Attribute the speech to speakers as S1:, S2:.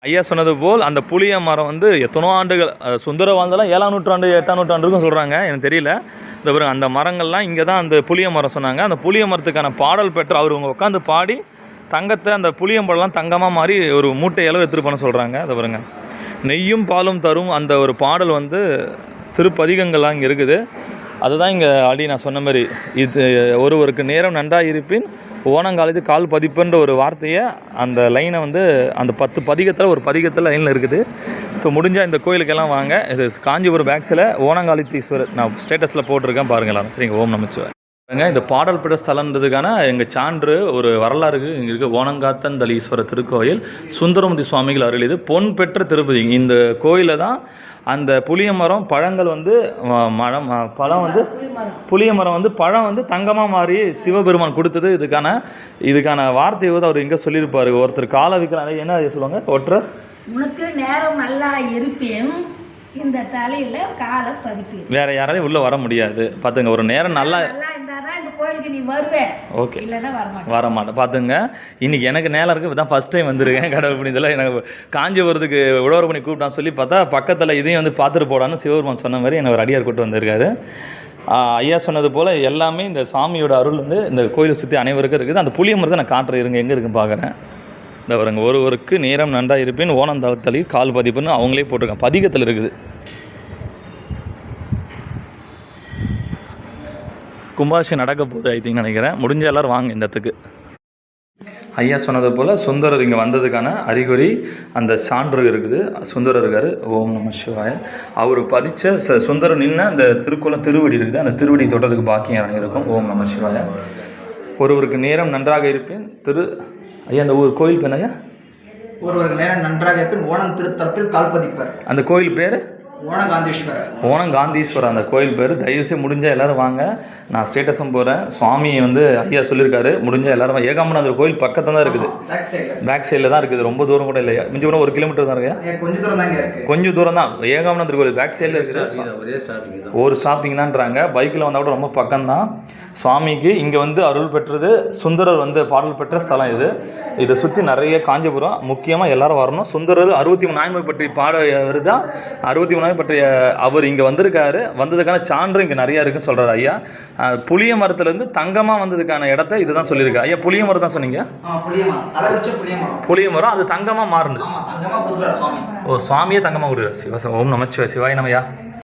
S1: ஐயா சொன்னது போல் அந்த புளிய மரம் வந்து எத்தனோ ஆண்டுகள் சுந்தர வாழ்ந்தெல்லாம் 7ஆம் நூற்றாண்டு 8ஆம் நூற்றாண்டுக்கும் சொல்கிறாங்க, எனக்கு தெரியல. இந்த பிறகு அந்த மரங்கள்லாம் இங்கே தான் அந்த புளிய மரம் சொன்னாங்க. அந்த புளிய மரத்துக்கான பாடல் பெற்று அவர் உட்காந்து பாடி தங்கத்தை அந்த புளியம்பழம்லாம் தங்கமாக மாறி ஒரு மூட்டை அளவு எடுத்துகிட்டு போன சொல்கிறாங்க. அதை பாருங்க, நெய்யும் பாலும் தரும் அந்த ஒரு பாடல் வந்து திருப்பதிகங்கள்லாம் இங்கே இருக்குது. அதுதான் இங்கே ஆல்ரெடி நான் சொன்ன மாதிரி, இது ஒருவருக்கு நேரம் நன்றாக இருப்பின் ஓணங்காலத்து கால் பதிப்புன்ற ஒரு வார்த்தையை அந்த லைனை வந்து அந்த 10 பதிகத்தில் ஒரு பதிகத்தில் லைனில் இருக்குது. ஸோ முடிஞ்சால் இந்த கோயிலுக்கெல்லாம் வாங்க. இது காஞ்சிபுரம் பேக்ஸில் ஓணங்காலித்தீஸ்வரர் நான் ஸ்டேட்டஸில் போட்டிருக்கேன் பாருங்கள் எல்லாரும். சரிங்க, ஓம் நமச்சிவாய். இந்த பாடல் பெற்ற ஸ்தலன்றதுக்கான எங்கள் சான்று ஒரு வரலாறுக்கு இங்கே இருக்குது. ஓணங்காத்தந்தல் ஈஸ்வரர் திருக்கோயில் சுந்தரமூர்த்தி சுவாமிகள் அருளிது பொன் பெற்ற திருப்பதி. இந்த கோயிலில் தான் அந்த புளிய மரம் பழங்கள் வந்து பழம் வந்து புளிய மரம் வந்து பழம் வந்து தங்கமாக மாறி சிவபெருமான் கொடுத்தது. இதுக்கான வார்த்தையை வந்து அவர் எங்கே சொல்லியிருப்பார். ஒருத்தர் கால விற்கிறாங்க, என்ன சொல்லுவாங்க, ஒருத்தர்
S2: உனக்கு நேரம் நல்லா இருப்பேன் இந்த தலையில் காலை பதிப்பேன்,
S1: வேற யாராலையும் உள்ளே வர முடியாது. பார்த்துங்க, ஒரு நேரம் நல்லா ஓகே வரமாட்டேன். பார்த்துங்க, இன்றைக்கி எனக்கு நேரம் இருக்குது, தான் ஃபஸ்ட் டைம் வந்துருக்கேன் கடவுள் புண்ணியத்தில். எனக்கு காஞ்சிபுரத்துக்கு உழவர் பண்ணி கூப்பிட்டான்னு சொல்லி பார்த்தா பக்கத்தில் இதையும் வந்து பார்த்துட்டு போடான்னு சிவபெருமான் சொன்ன மாதிரி என்னை ஒரு அடியார் கூட்டு வந்திருக்காரு. ஐயா சொன்னது போல் எல்லாமே இந்த சாமியோட அருள் வந்து இந்த கோயிலை சுற்றி அனைவருக்கும் இருக்குது. அந்த புளிய மரத்தை நான் காட்டுறேன் இருங்க, எங்கே இருக்குன்னு பார்க்குறேன். இந்த வருங்க, ஒருவருக்கு நேரம் நன்றாக இருப்பேன் ஓணந்தளத்தளி கால் பதிப்புன்னு அவங்களே போட்டிருக்காங்க, பதிகத்தில் இருக்குது. கும்பாஷி நடக்க போகுது ஐத்தின்னு நினைக்கிறேன். முடிஞ்ச எல்லோரும் வாங்க இந்த இடத்துக்கு. ஐயா சொன்னது போல் சுந்தரர் இங்கே வந்ததுக்கான அறிகுறி அந்த சான்று இருக்குது. சுந்தரர் இருக்கார், ஓம் நம சிவாய. அவர் பதித்த சுந்தரர் நின்று அந்த திருக்குளம் திருவடி இருக்குது, அந்த திருவடி தொட்டதுக்கு பாக்கியம் இருக்கும். ஓம் நம சிவாய. ஒருவருக்கு நேரம் நன்றாக இருப்பேன் ஐயா அந்த ஊர் கோயில் பேர் ஐயா,
S3: ஒருவருக்கு நேரம் நன்றாக இருப்பேன் ஓணம் திருத்தலத்தில் கால்பதிப்பர்.
S1: அந்த கோயில் பேர்
S3: ஓணங்காந்தீஸ்வரர்.
S1: அந்த கோயில் பேர். தயவுசெய்து முடிஞ்சால் எல்லோரும் வாங்க. நான் ஸ்டேட்டஸும் போகிறேன். சுவாமி வந்து ஐயா சொல்லியிருக்காரு, முடிஞ்சால் எல்லோரும் ஏகாம்பரநாதர் கோயில் பக்கத்தில் தான் இருக்குது, பேக் சைடில் தான் இருக்குது, ரொம்ப தூரம் கூட இல்லையா, மிஞ்சி கூட 1 கிலோமீட்டர் தான் இருக்கு, கொஞ்சம் தூரம் தான். ஏகாம்பரநாதர் கோயில் பேக் சைடில் இருக்குது, ஒரு ஸ்டாப்பிங் தான்றாங்க. பைக்கில் வந்தால் கூட ரொம்ப பக்கம்தான். சுவாமிக்கு இங்கே வந்து அருள் பெற்றது சுந்தரர் வந்து பாடல் பெற்ற ஸ்தலம் இது. இதை சுற்றி நிறைய காஞ்சிபுரம் முக்கியமாக எல்லோரும் வரணும். சுந்தரர் 63 நாயன்மார் பற்றி பாடுறது தான் 63 நாயன்மார் பற்றிய அவர் இங்கே வந்திருக்காரு. வந்ததுக்கான சான்று இங்கே நிறையா இருக்குன்னு சொல்கிறார் ஐயா. புளிய மரத்துலேருந்து தங்கமாக வந்ததுக்கான இடத்த இதுதான் சொல்லியிருக்கேன் ஐயா. புளிய மரம் தான் சொன்னீங்க, புளிய மரம் அது தங்கமாக மாறுது. ஓ, சுவாமியே தங்கமாக கொடுக்குறாரு. ஓம் நமச்சிவாய. சிவாய நமயா.